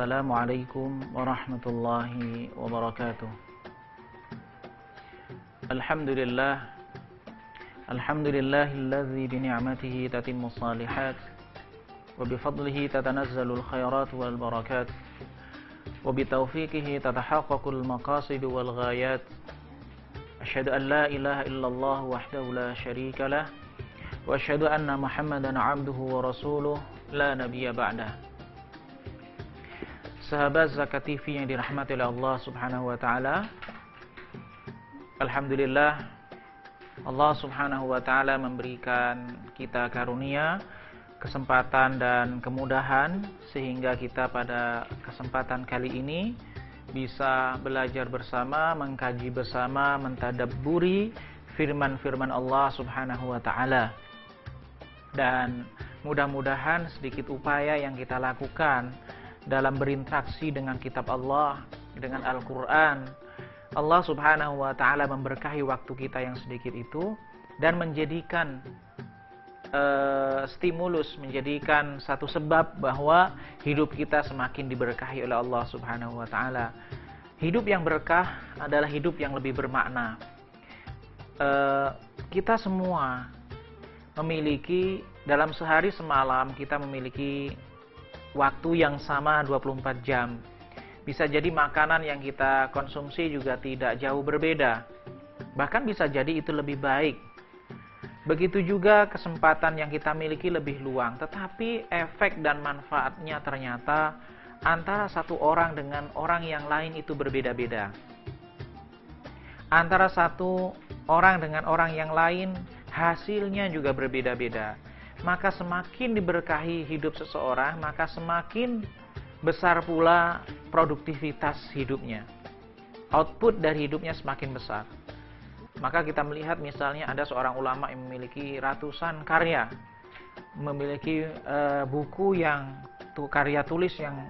Assalamualaikum warahmatullahi wabarakatuh. Alhamdulillah. Alhamdulillahilladzi bini'matihi tatimmus shalihat wa bifadlihi tatanazzalul khairat wal barakat wa bitaufiqihi tatahaqqaqul maqasid wal ghayat. Asyhadu an la ilaha illallah wahdahu la syarika lah wa asyhadu anna Muhammadan 'abduhu wa rasuluh la nabiyya ba'dah. Sahabat Zakat TV yang dirahmati oleh Allah Subhanahu wa taala. Alhamdulillah, Allah Subhanahu wa taala memberikan kita karunia, kesempatan dan kemudahan sehingga kita pada kesempatan kali ini bisa belajar bersama, mengkaji bersama, mentadabburi firman-firman Allah Subhanahu wa taala. Dan mudah-mudahan sedikit upaya yang kita lakukan dalam berinteraksi dengan kitab Allah, dengan Al-Quran, Allah Subhanahu wa ta'ala memberkahi waktu kita yang sedikit itu dan menjadikan stimulus, menjadikan satu sebab bahwa hidup kita semakin diberkahi oleh Allah Subhanahu wa ta'ala. Hidup yang berkah adalah hidup yang lebih bermakna. Kita semua memiliki, dalam sehari semalam kita memiliki waktu yang sama 24 jam. Bisa jadi makanan yang kita konsumsi juga tidak jauh berbeda. Bahkan bisa jadi itu lebih baik. Begitu juga kesempatan yang kita miliki lebih luang. Tetapi efek dan manfaatnya ternyata antara satu orang dengan orang yang lain itu berbeda-beda. Antara satu orang dengan orang yang lain hasilnya juga berbeda-beda. Maka semakin diberkahi hidup seseorang, maka semakin besar pula produktivitas hidupnya. Output dari hidupnya semakin besar. Maka kita melihat misalnya ada seorang ulama yang memiliki ratusan karya, memiliki buku yang karya tulis yang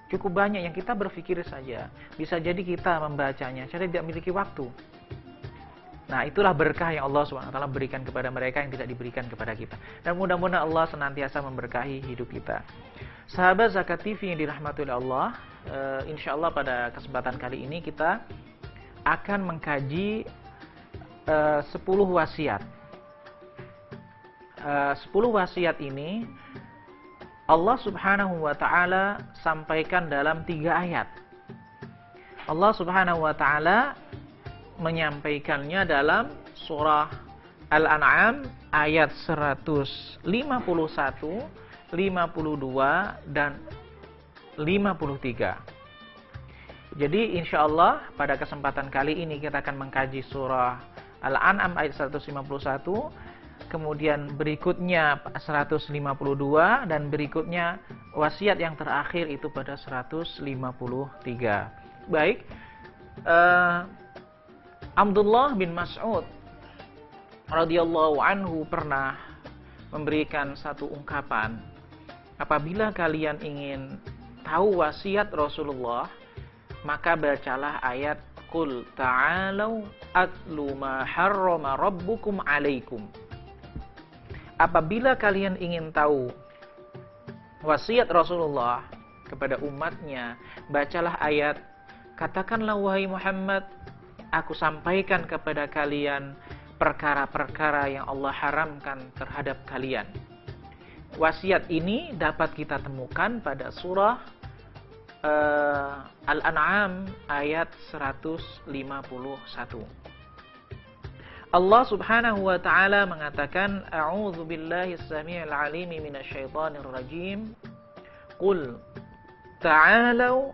cukup banyak yang kita berpikir saja bisa jadi kita membacanya, saya tidak memiliki waktu. Nah, itulah berkah yang Allah SWT berikan kepada mereka yang tidak diberikan kepada kita. Dan mudah-mudahan Allah senantiasa memberkahi hidup kita. Sahabat Zakat TV yang dirahmati oleh Allah, insya Allah pada kesempatan kali ini kita akan mengkaji 10 wasiat. 10 wasiat ini Allah Subhanahu wa ta'ala sampaikan dalam 3 ayat. Allah Subhanahu wa ta'ala menyampaikannya dalam surah Al-An'am ayat 151, 52 dan 53. Jadi insya Allah pada kesempatan kali ini kita akan mengkaji surah Al-An'am ayat 151, kemudian berikutnya 152 dan berikutnya wasiat yang terakhir itu pada 153. Baik, Abdullah bin Mas'ud radhiyallahu anhu pernah memberikan satu ungkapan, apabila kalian ingin tahu wasiat Rasulullah, maka bacalah ayat Qul ta'alau atlu ma harrama rabbukum alaikum. Apabila kalian ingin tahu wasiat Rasulullah kepada umatnya, bacalah ayat, katakanlah wahai Muhammad, aku sampaikan kepada kalian perkara-perkara yang Allah haramkan terhadap kalian. Wasiat ini dapat kita temukan pada surah Al-An'am ayat 151. Allah Subhanahu wa ta'ala mengatakan, A'udzu billahi as-sami'il 'alim minasyaitonir rajim. Qul ta'alau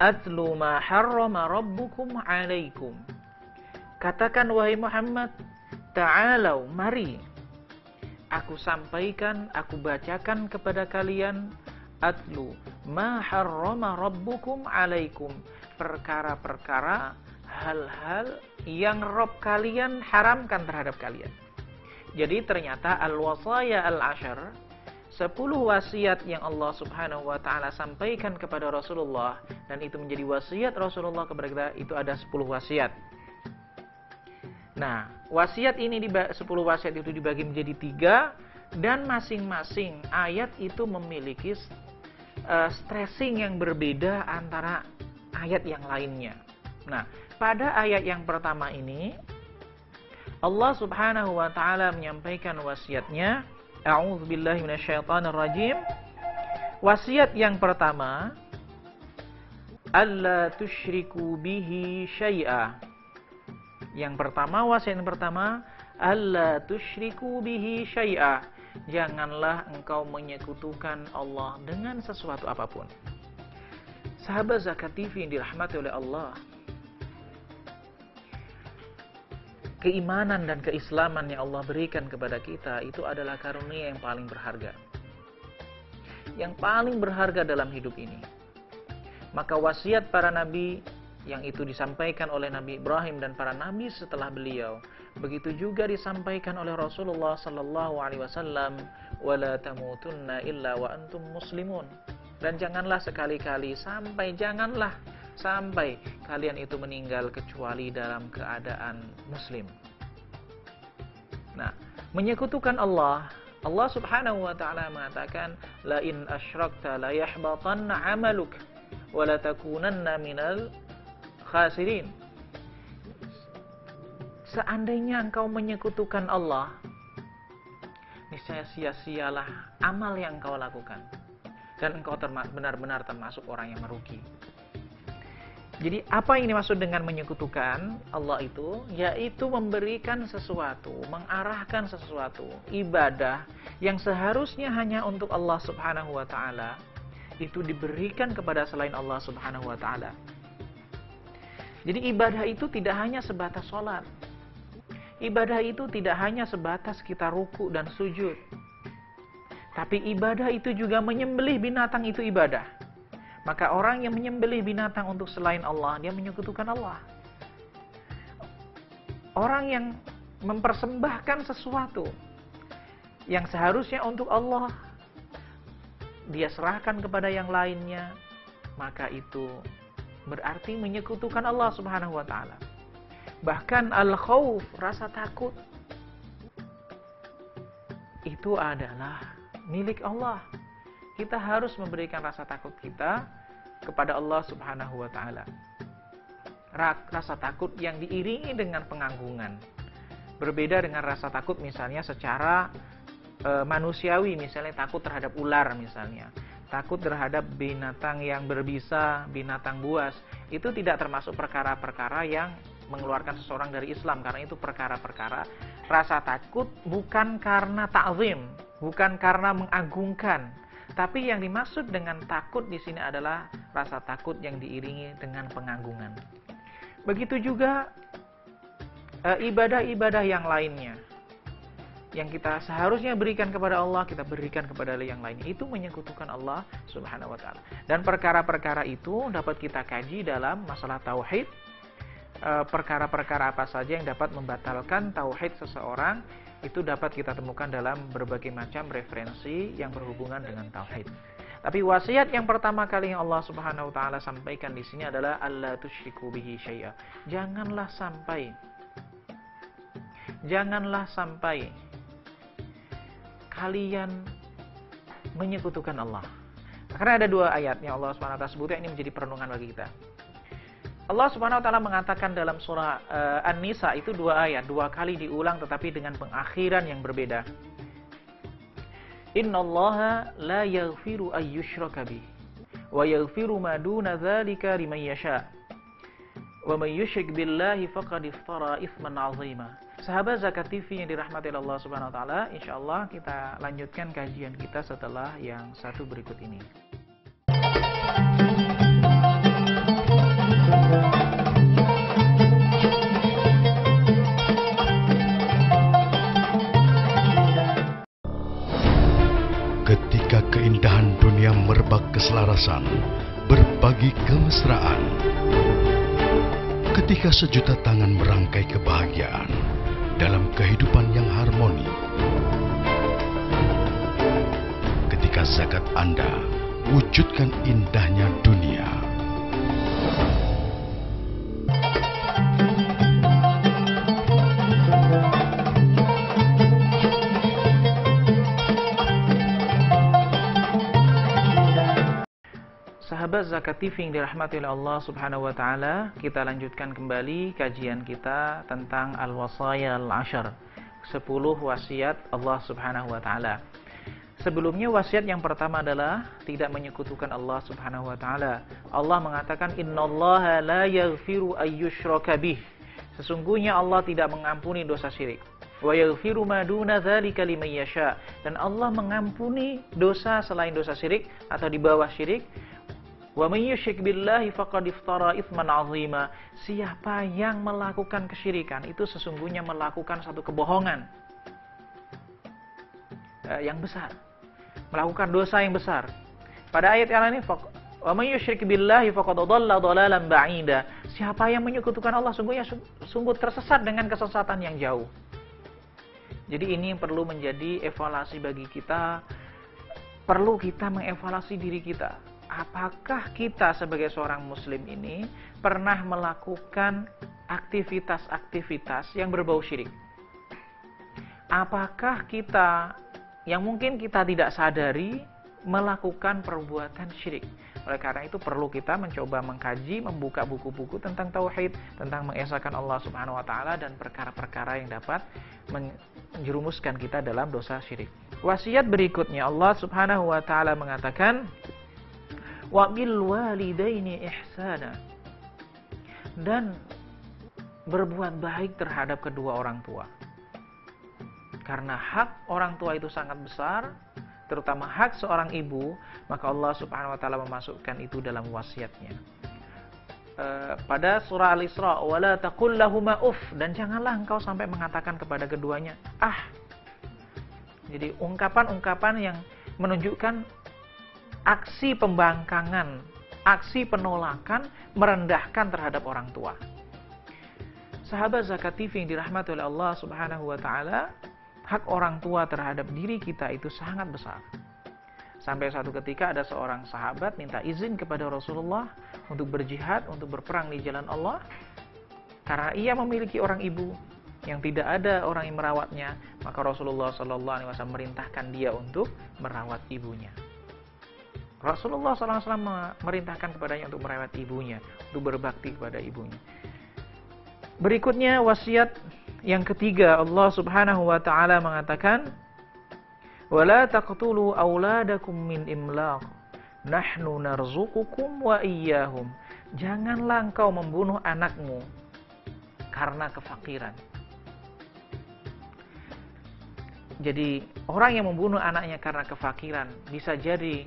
atlu ma harrama rabbukum alaikum. Katakan wahai Muhammad, ta'alau, mari aku sampaikan, aku bacakan kepada kalian atlu ma harrama rabbukum alaikum, perkara-perkara, hal-hal yang Rabb kalian haramkan terhadap kalian. Jadi ternyata al-wasaya al-ashar, 10 wasiat yang Allah Subhanahu wa ta'ala sampaikan kepada Rasulullah, dan itu menjadi wasiat Rasulullah kepada kita, itu ada 10 wasiat. Nah, wasiat ini 10 wasiat itu dibagi menjadi 3, dan masing-masing ayat itu memiliki stressing yang berbeda antara ayat yang lainnya. Nah, pada ayat yang pertama ini Allah Subhanahu wa taala menyampaikan wasiatnya. A'udzubillahi minasyaitonirrajim. Wasiat yang pertama, alla tusyriku bihi syai'a. Yang pertama, wasiat yang pertama, alla tusyriku bihi syai'a. Janganlah engkau menyekutukan Allah dengan sesuatu apapun. Sahabat Zakat TV yang dirahmati oleh Allah, keimanan dan keislaman yang Allah berikan kepada kita itu adalah karunia yang paling berharga, yang paling berharga dalam hidup ini. Maka wasiat para nabi yang itu disampaikan oleh Nabi Ibrahim dan para nabi setelah beliau, begitu juga disampaikan oleh Rasulullah sallallahu alaihi wasallam, wala tamutunna illa wa antum muslimun. Dan janganlah sekali-kali janganlah sampai kalian itu meninggal kecuali dalam keadaan muslim. Nah, menyekutukan Allah Subhanahu wa taala mengatakan, la in asyrakta la yahbatanna 'amaluk wa la takunanna minal khasirin. Seandainya engkau menyekutukan Allah, niscaya sia-sialah amal yang engkau lakukan dan engkau benar-benar termasuk orang yang merugi. Jadi apa yang dimaksud dengan menyekutukan Allah itu? Yaitu memberikan sesuatu, mengarahkan sesuatu, ibadah yang seharusnya hanya untuk Allah Subhanahu wa taala, itu diberikan kepada selain Allah Subhanahu wa taala. Jadi ibadah itu tidak hanya sebatas sholat. Ibadah itu tidak hanya sebatas kita ruku dan sujud. Tapi ibadah itu juga menyembelih binatang, itu ibadah. Maka orang yang menyembelih binatang untuk selain Allah, dia menyekutukan Allah. Orang yang mempersembahkan sesuatu yang seharusnya untuk Allah, dia serahkan kepada yang lainnya, maka itu berarti menyekutukan Allah Subhanahu wa taala. Bahkan al-khauf, rasa takut, itu adalah milik Allah. Kita harus memberikan rasa takut kita kepada Allah Subhanahu wa taala. Rasa takut yang diiringi dengan pengagungan. Berbeda dengan rasa takut misalnya secara manusiawi, misalnya takut terhadap ular misalnya. Takut terhadap binatang yang berbisa, binatang buas. Itu tidak termasuk perkara-perkara yang mengeluarkan seseorang dari Islam, karena itu perkara-perkara rasa takut bukan karena ta'zim, bukan karena mengagungkan. Tapi yang dimaksud dengan takut di sini adalah rasa takut yang diiringi dengan pengagungan. Begitu juga ibadah-ibadah yang lainnya. Yang kita seharusnya berikan kepada Allah, kita berikan kepada yang lainnya. Itu menyekutukan Allah Subhanahu wa taala. Dan perkara-perkara itu dapat kita kaji dalam masalah tauhid. Perkara-perkara apa saja yang dapat membatalkan tauhid seseorang, itu dapat kita temukan dalam berbagai macam referensi yang berhubungan dengan tauhid. Tapi wasiat yang pertama kali yang Allah Subhanahu wa taala sampaikan di sini adalah alla tusyriku bihi syai'a. Janganlah sampai kalian menyekutukan Allah. Karena ada dua ayat yang Allah Subhanahu wa taala sebutkan, ini menjadi perenungan bagi kita. Allah Subhanahu wa taala mengatakan dalam surah An-Nisa itu dua ayat, dua kali diulang tetapi dengan pengakhiran yang berbeda. Innallaha la yaghfiru ay yushraka bih wa yaghfiru ma duna dzalika liman yasha. Wa may yusyrik billahi faqad iftara itsman 'azima. Sahabat Zakat TV yang dirahmati Allah Subhanahu wa taala, insyaallah kita lanjutkan kajian kita setelah yang satu berikut ini. Ketika keindahan dunia merebak keselarasan, berbagi kemesraan. Ketika sejuta tangan merangkai kebahagiaan dalam kehidupan yang harmoni. Ketika zakat Anda wujudkan indahnya dunia. Sahabat Zakat TV yang dirahmati oleh Allah Subhanahu wa taala, kita lanjutkan kembali kajian kita tentang al-wasaya al-ashar, 10 wasiat Allah Subhanahu wa taala. Sebelumnya wasiat yang pertama adalah tidak menyekutukan Allah Subhanahu wa taala. Allah mengatakan innallaha la yaghfiru ayyushraka bih. Sesungguhnya Allah tidak mengampuni dosa syirik. Wa yaghfiru ma duna dzalika liman yasha. Dan Allah mengampuni dosa selain dosa syirik atau di bawah syirik. Wa may yusyrik billahi faqad iftara itsman 'azima. Siapa yang melakukan kesyirikan itu sesungguhnya melakukan satu kebohongan yang besar. Melakukan dosa yang besar. Pada ayat yang lain, wa may yusyrik billahi faqad dhalla dhalalan ba'ida. Siapa yang menyekutukan Allah sungguh tersesat dengan kesesatan yang jauh. Jadi ini yang perlu menjadi evaluasi bagi kita. Perlu kita mengevaluasi diri kita. Apakah kita sebagai seorang muslim ini pernah melakukan aktivitas-aktivitas yang berbau syirik? Apakah kita yang mungkin kita tidak sadari melakukan perbuatan syirik? Oleh karena itu perlu kita mencoba mengkaji, membuka buku-buku tentang tauhid, tentang mengesahkan Allah Subhanahu wa taala dan perkara-perkara yang dapat menjerumuskan kita dalam dosa syirik. Wasiat berikutnya Allah Subhanahu wa taala mengatakan wa bil walidaini ihsana, dan berbuat baik terhadap kedua orang tua. Karena hak orang tua itu sangat besar, terutama hak seorang ibu, maka Allah Subhanahu wa taala memasukkan itu dalam wasiatnya. Pada surah Al-Isra, wala taqul lahuma uff, dan janganlah engkau sampai mengatakan kepada keduanya ah. Jadi ungkapan-ungkapan yang menunjukkan aksi pembangkangan, aksi penolakan, merendahkan terhadap orang tua. Sahabat Zakat TV yang dirahmati oleh Allah Subhanahu wa taala, hak orang tua terhadap diri kita itu sangat besar. Sampai suatu ketika ada seorang sahabat minta izin kepada Rasulullah untuk berjihad, untuk berperang di jalan Allah. Karena ia memiliki orang ibu yang tidak ada orang yang merawatnya, maka Rasulullah SAW merintahkan dia untuk merawat ibunya. Rasulullah SAW merintahkan kepadanya untuk merawat ibunya, untuk berbakti kepada ibunya. Berikutnya wasiat yang ketiga, Allah Subhanahu wa taala mengatakan wala taqtulu auladakum min imlaq nahnu narzuqukum wa iyyahum. Janganlah engkau membunuh anakmu karena kefakiran. Jadi orang yang membunuh anaknya karena kefakiran bisa jadi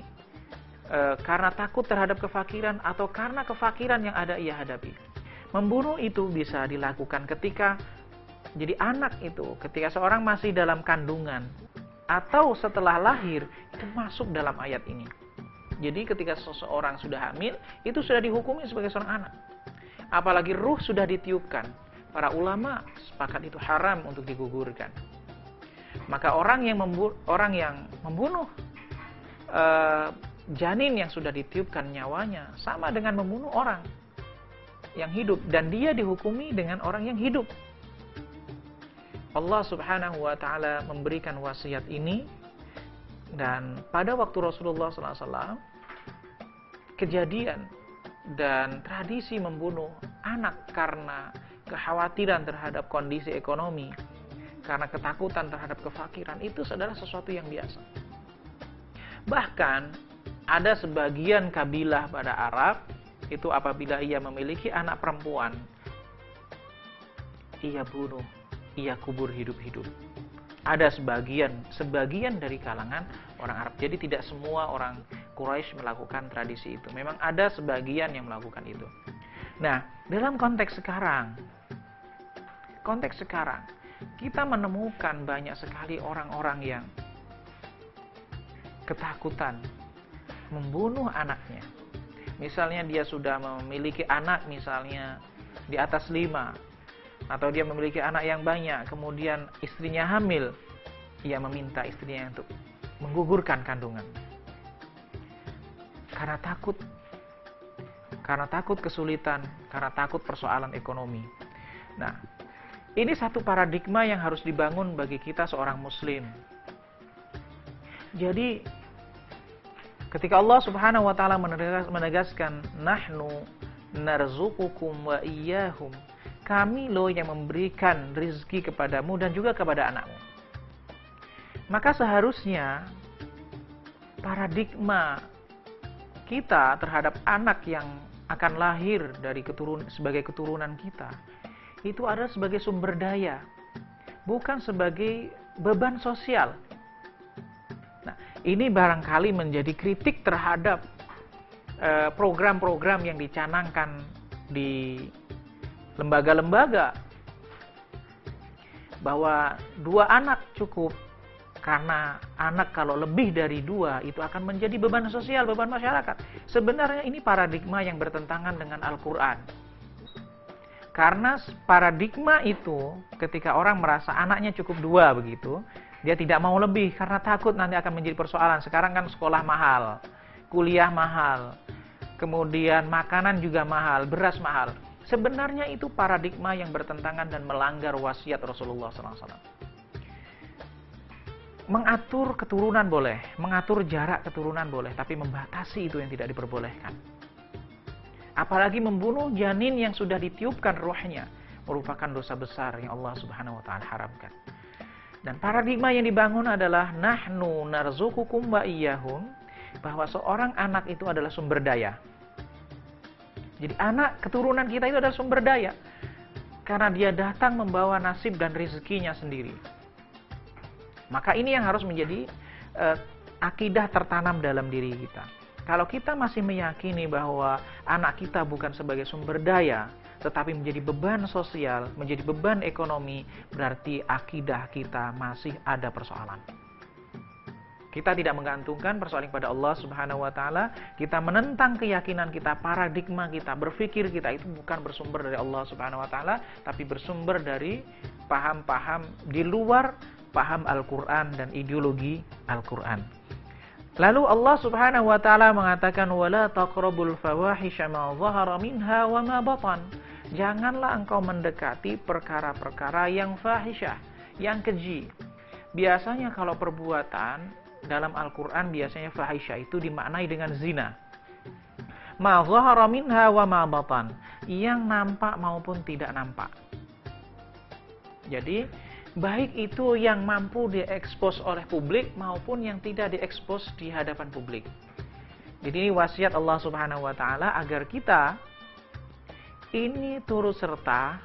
karena takut terhadap kefakiran atau karena kefakiran yang ada ia hadapi. Membunuh itu bisa dilakukan ketika jadi anak itu, ketika seorang masih dalam kandungan atau setelah lahir, itu masuk dalam ayat ini. Jadi ketika seseorang sudah hamil, itu sudah dihukumi sebagai seorang anak. Apalagi ruh sudah ditiupkan. Para ulama sepakat itu haram untuk digugurkan. Maka orang yang membunuh janin yang sudah ditiupkan nyawanya sama dengan membunuh orang yang hidup, dan dia dihukumi dengan orang yang hidup. Allah Subhanahu wa taala memberikan wasiat ini, dan pada waktu Rasulullah SAW kejadian dan tradisi membunuh anak karena kekhawatiran terhadap kondisi ekonomi, karena ketakutan terhadap kefakiran, itu adalah sesuatu yang biasa. Bahkan ada sebagian kabilah pada Arab, itu apabila ia memiliki anak perempuan, ia bunuh, ia kubur hidup-hidup. Ada sebagian dari kalangan orang Arab. Jadi tidak semua orang Quraisy melakukan tradisi itu. Memang ada sebagian yang melakukan itu. Nah, dalam konteks sekarang, kita menemukan banyak sekali orang-orang yang ketakutan membunuh anaknya. Misalnya dia sudah memiliki anak misalnya di atas 5, atau dia memiliki anak yang banyak, kemudian istrinya hamil, ia meminta istrinya untuk menggugurkan kandungan. Karena takut kesulitan, karena takut persoalan ekonomi. Nah, ini satu paradigma yang harus dibangun bagi kita seorang muslim. Jadi Ketika Allah Subhanahu wa taala menegaskan nahnu narzuqukum wa iyyahum, kami loh yang memberikan rizki kepadamu dan juga kepada anakmu. Maka seharusnya paradigma kita terhadap anak yang akan lahir dari sebagai keturunan kita itu adalah sebagai sumber daya, bukan sebagai beban sosial. Nah, ini barangkali menjadi kritik terhadap program-program yang dicanangkan di lembaga-lembaga bahwa 2 anak cukup, karena anak kalau lebih dari 2 itu akan menjadi beban sosial, beban masyarakat. Sebenarnya ini paradigma yang bertentangan dengan Al-Quran. Karena paradigma itu ketika orang merasa anaknya cukup 2 begitu, dia tidak mau lebih karena takut nanti akan menjadi persoalan. Sekarang kan sekolah mahal, kuliah mahal, kemudian makanan juga mahal, beras mahal. Sebenarnya itu paradigma yang bertentangan dan melanggar wasiat Rasulullah SAW. Mengatur keturunan boleh, mengatur jarak keturunan boleh, tapi membatasi itu yang tidak diperbolehkan. Apalagi membunuh janin yang sudah ditiupkan ruhnya, merupakan dosa besar yang Allah Subhanahu wa taala haramkan. Dan paradigma yang dibangun adalah nahnu narzuqukum wa iyyahum, bahwa seorang anak itu adalah sumber daya. Jadi anak keturunan kita itu adalah sumber daya, karena dia datang membawa nasib dan rezekinya sendiri. Maka ini yang harus menjadi akidah tertanam dalam diri kita. Kalau kita masih meyakini bahwa anak kita bukan sebagai sumber daya, tetapi menjadi beban sosial, menjadi beban ekonomi, berarti akidah kita masih ada persoalan. Kita tidak menggantungkan persoalan kepada Allah Subhanahu wa taala, kita menentang keyakinan kita, paradigma kita, berpikir kita itu bukan bersumber dari Allah Subhanahu wa taala, tapi bersumber dari paham-paham di luar paham Al-Qur'an dan ideologi Al-Qur'an. Lalu Allah Subhanahu wa taala mengatakan wala taqrabul fawahisha ma dhahara minha wa ma batan. Janganlah engkau mendekati perkara-perkara yang fahisyah, yang keji. Biasanya kalau perbuatan dalam Al-Qur'an biasanya fahisyah itu dimaknai dengan zina. Ma dhahara minha wa ma batan, yang nampak maupun tidak nampak. Jadi baik itu yang mampu diekspos oleh publik maupun yang tidak diekspos di hadapan publik. Jadi ini wasiat Allah Subhanahu wa taala agar kita ini turut serta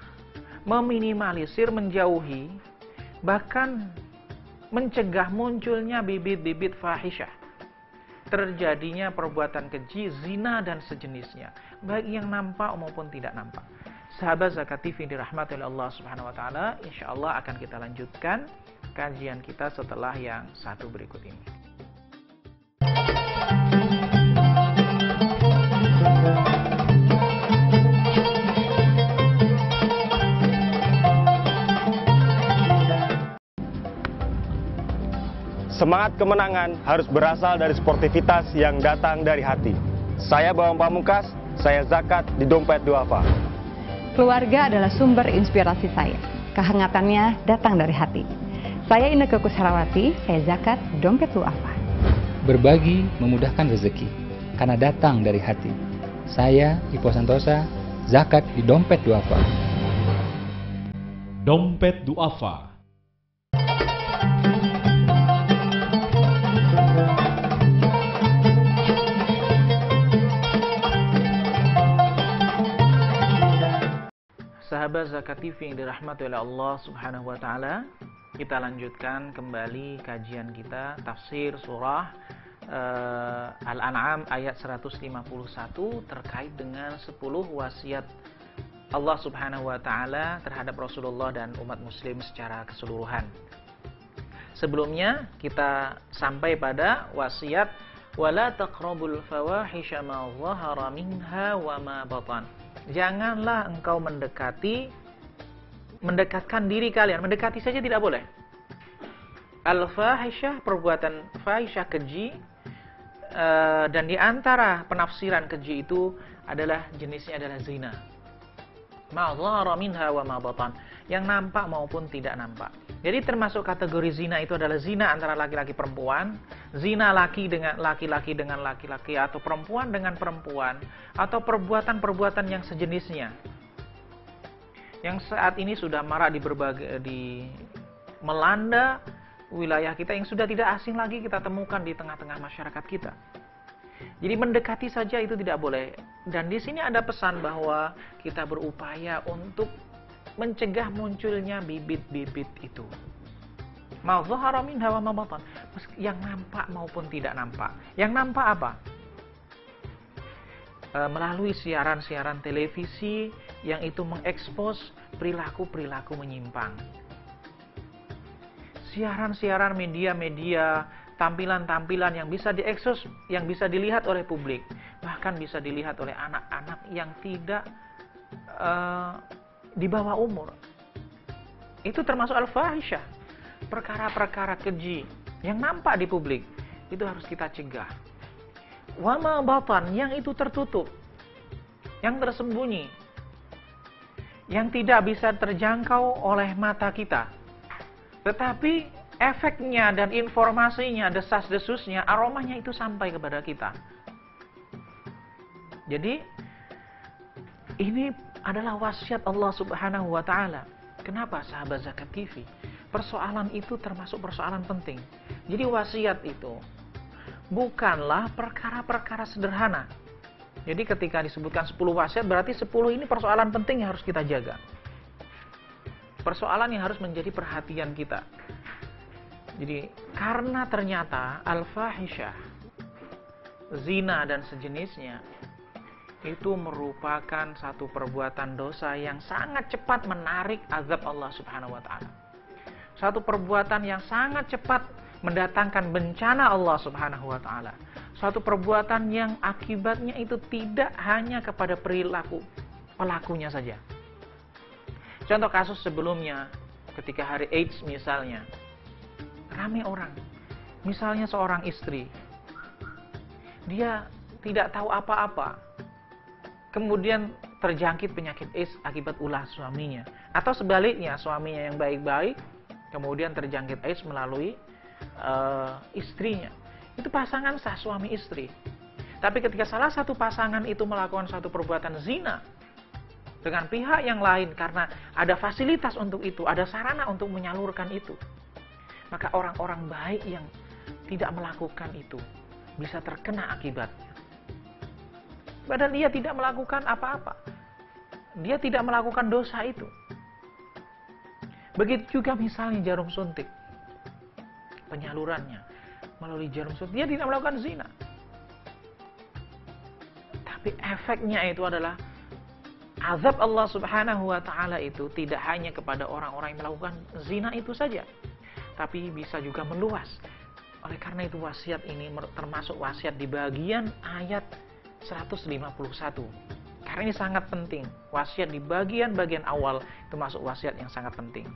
meminimalisir, menjauhi, bahkan mencegah munculnya bibit-bibit fahisyah, terjadinya perbuatan keji, zina dan sejenisnya, baik yang nampak maupun tidak nampak. Sahabat Zakat TV dirahmati oleh Allah Subhanahu wa taala, insyaallah akan kita lanjutkan kajian kita setelah yang satu berikut ini. Semangat kemenangan harus berasal dari sportivitas yang datang dari hati. Saya Bawang Pamungkas, saya zakat di Dompet Duafa. Keluarga adalah sumber inspirasi saya. Kehangatannya datang dari hati. Saya Inneke Koesherawati, saya zakat Dompet Duafa. Berbagi memudahkan rezeki, karena datang dari hati. Saya Ipo Santosa, zakat di Dompet Duafa. Dompet Duafa. Sahabat Zakat TV yang dirahmati oleh Allah Subhanahu wa taala, kita lanjutkan kembali kajian kita tafsir surah Al-An'am ayat 151 terkait dengan 10 wasiat Allah Subhanahu wa taala terhadap Rasulullah dan umat muslim secara keseluruhan. Sebelumnya kita sampai pada wasiat wala taqrabul fawahisha ma dhahara minha wa ma batan. Janganlah engkau mendekatkan diri kalian. Mendekati saja tidak boleh. Al-fahisyah, perbuatan fahisyah, keji, dan di antara penafsiran keji itu adalah jenisnya adalah zina. Ma dhahara minha wa ma batan, yang nampak maupun tidak nampak. Jadi termasuk kategori zina itu adalah zina antara laki-laki perempuan, zina laki dengan laki-laki dengan laki-laki, atau perempuan dengan perempuan, atau perbuatan-perbuatan yang sejenisnya. Yang saat ini sudah marak di melanda wilayah kita, yang sudah tidak asing lagi kita temukan di tengah-tengah masyarakat kita. Jadi mendekati saja itu tidak boleh. Dan di sini ada pesan bahwa kita berupaya untuk mencegah munculnya bibit-bibit itu. Ma dhahara minha wa ma batan. Yang nampak maupun tidak nampak. Yang nampak apa? Melalui siaran-siaran televisi yang itu mengekspos perilaku-perilaku menyimpang. Siaran-siaran media-media, tampilan-tampilan yang bisa diekspos, yang bisa dilihat oleh publik, bahkan bisa dilihat oleh anak-anak yang tidak di bawah umur. Itu termasuk al-fahisyah, perkara-perkara keji yang nampak di publik. Itu harus kita cegah. Wa ma batan, yang itu tertutup, yang tersembunyi, yang tidak bisa terjangkau oleh mata kita, tetapi efeknya dan informasinya, desas-desusnya, aromanya itu sampai kepada kita. Jadi ini adalah wasiat Allah Subhanahu wa Ta'ala. Kenapa sahabat Zakat TV? Persoalan itu termasuk persoalan penting. Jadi wasiat itu bukanlah perkara-perkara sederhana. Jadi ketika disebutkan 10 wasiat, berarti 10 ini persoalan penting yang harus kita jaga. Persoalan yang harus menjadi perhatian kita. Jadi karena ternyata al-fahisyah, zina dan sejenisnya itu merupakan satu perbuatan dosa yang sangat cepat menarik azab Allah Subhanahu wa Ta'ala. Satu perbuatan yang sangat cepat mendatangkan bencana Allah Subhanahu wa Ta'ala. Suatu perbuatan yang akibatnya itu tidak hanya kepada perilaku pelakunya saja. Contoh kasus sebelumnya, ketika hari AIDS misalnya, ramai orang. Misalnya seorang istri, dia tidak tahu apa-apa, kemudian terjangkit penyakit AIDS akibat ulah suaminya. Atau sebaliknya, suaminya yang baik-baik, kemudian terjangkit AIDS melalui istrinya. Itu pasangan sah, suami istri. Tapi ketika salah satu pasangan itu melakukan satu perbuatan zina dengan pihak yang lain, karena ada fasilitas untuk itu, ada sarana untuk menyalurkan itu, maka orang-orang baik yang tidak melakukan itu bisa terkena akibatnya. Padahal dia tidak melakukan apa-apa. Dia tidak melakukan dosa itu. Begitu juga misalnya jarum suntik. Penyalurannya melalui jarum suntik, dia tidak melakukan zina. Tapi efeknya itu adalah azab Allah Subhanahu wa Ta'ala itu tidak hanya kepada orang-orang yang melakukan zina itu saja, tapi bisa juga meluas. Oleh karena itu wasiat ini termasuk wasiat di bagian ayat 151. Karena ini sangat penting. Wasiat di bagian-bagian awal termasuk wasiat yang sangat penting.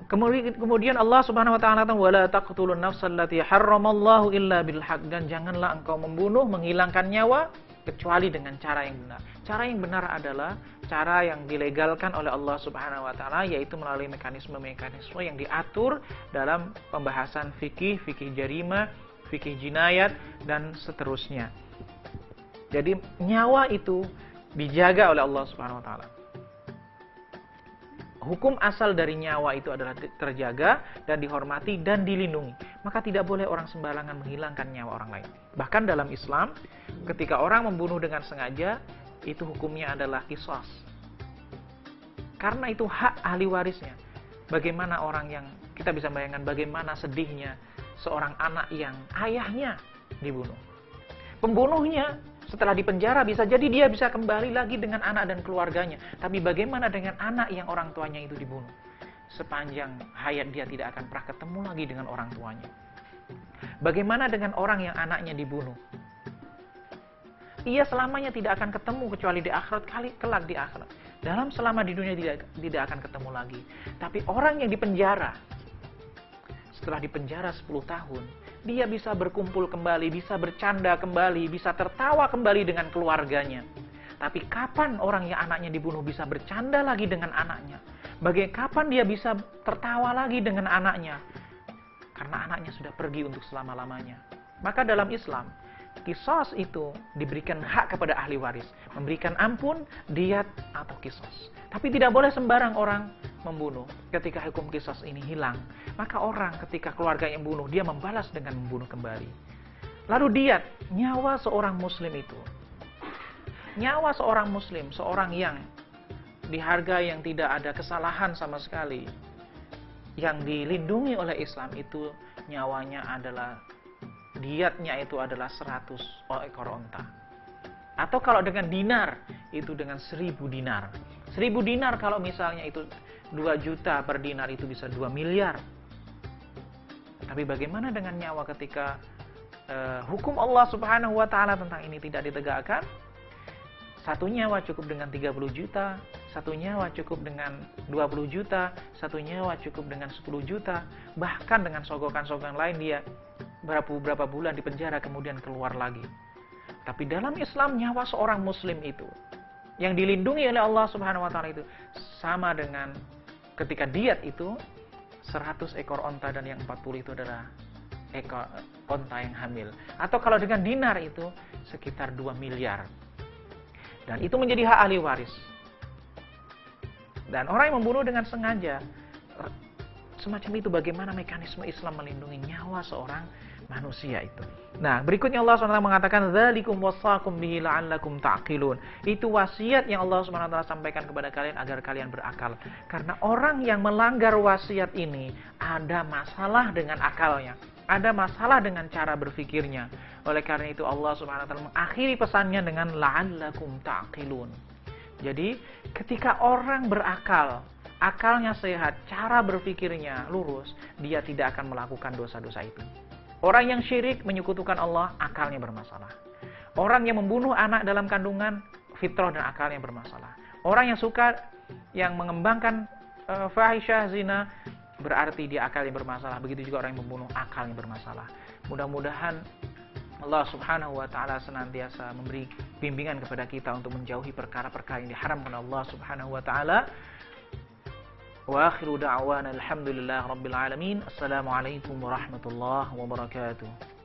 Kemudian Allah Subhanahu wa Ta'ala kata, "Wala taqtulun nafsal lati harramallahu illa bil haqq." Dan janganlah engkau membunuh, menghilangkan nyawa kecuali dengan cara yang benar. Cara yang benar adalah cara yang dilegalkan oleh Allah Subhanahu wa Ta'ala, yaitu melalui mekanisme-mekanisme yang diatur dalam pembahasan fikih, fikih jarima, fikih jinayat, dan seterusnya. Jadi nyawa itu dijaga oleh Allah Subhanahu wa Ta'ala. Hukum asal dari nyawa itu adalah terjaga dan dihormati dan dilindungi. Maka tidak boleh orang sembarangan menghilangkan nyawa orang lain. Bahkan dalam Islam, ketika orang membunuh dengan sengaja, itu hukumnya adalah qisas. Karena itu hak ahli warisnya. Bagaimana orang yang, kita bisa bayangkan bagaimana sedihnya seorang anak yang ayahnya dibunuh. Pembunuhnya setelah dipenjara bisa jadi dia bisa kembali lagi dengan anak dan keluarganya. Tapi bagaimana dengan anak yang orang tuanya itu dibunuh? Sepanjang hayat dia tidak akan pernah ketemu lagi dengan orang tuanya. Bagaimana dengan orang yang anaknya dibunuh? Ia selamanya tidak akan ketemu kecuali di akhirat, kelak di akhirat. Selama di dunia tidak akan ketemu lagi. Tapi orang yang dipenjara, setelah dipenjara 10 tahun, dia bisa berkumpul kembali, bisa bercanda kembali, bisa tertawa kembali dengan keluarganya. Tapi kapan orang yang anaknya dibunuh bisa bercanda lagi dengan anaknya? Kapan dia bisa tertawa lagi dengan anaknya? Karena anaknya sudah pergi untuk selama-lamanya. Maka dalam Islam, qisas itu diberikan hak kepada ahli waris. Memberikan ampun, diyat, atau qisas. Tapi tidak boleh sembarang orang membunuh. Ketika hukum qisas ini hilang, maka orang ketika keluarga yang membunuh, dia membalas dengan membunuh kembali. Lalu diyat, nyawa seorang muslim itu. Nyawa seorang muslim, seorang yang dihargai, yang tidak ada kesalahan sama sekali, yang dilindungi oleh Islam itu nyawanya adalah, diyatnya itu adalah 100 ekor onta. Atau kalau dengan dinar, itu dengan 1000 dinar. 1000 dinar kalau misalnya itu 2 juta per dinar, itu bisa 2 miliar. Tapi bagaimana dengan nyawa ketika hukum Allah Subhanahu wa Ta'ala tentang ini tidak ditegakkan? Satu nyawa cukup dengan 30 juta, satu nyawa cukup dengan 20 juta, satu nyawa cukup dengan 10 juta, bahkan dengan sogokan-sogokan lain dia berapa bulan di penjara kemudian keluar lagi. Tapi dalam Islam, nyawa seorang muslim itu yang dilindungi oleh Allah Subhanahu wa Ta'ala itu sama dengan ketika diyat itu 100 ekor onta, dan yang 40 itu adalah ekor onta yang hamil. Atau kalau dengan dinar itu sekitar 2 miliar. Dan itu menjadi hak ahli waris. Dan orang yang membunuh dengan sengaja, semacam itu, bagaimana mekanisme Islam melindungi nyawa seorang manusia itu. Nah, berikutnya Allah SWT mengatakan, "Dzalikum wasaqum bihi la'allakum ta'qilun." Itu wasiat yang Allah SWT sampaikan kepada kalian agar kalian berakal. Karena orang yang melanggar wasiat ini ada masalah dengan akalnya, ada masalah dengan cara berfikirnya. Oleh karena itu Allah SWT mengakhiri pesannya dengan la'allakum ta'qilun. Jadi, ketika orang berakal, akalnya sehat, cara berfikirnya lurus, dia tidak akan melakukan dosa-dosa itu. Orang yang syirik menyekutukan Allah, akalnya bermasalah. Orang yang membunuh anak dalam kandungan, fitrah dan akalnya bermasalah. Orang yang suka, yang mengembangkan fahisyah, zina, berarti dia akalnya bermasalah. Begitu juga orang yang membunuh, akalnya bermasalah. Mudah-mudahan Allah Subhanahu wa Ta'ala senantiasa memberi bimbingan kepada kita untuk menjauhi perkara-perkara yang diharamkan Allah Subhanahu wa Ta'ala. Wa akhiru da'wana alhamdulillah rabbil alamin. Assalamualaikum warahmatullahi wabarakatuh.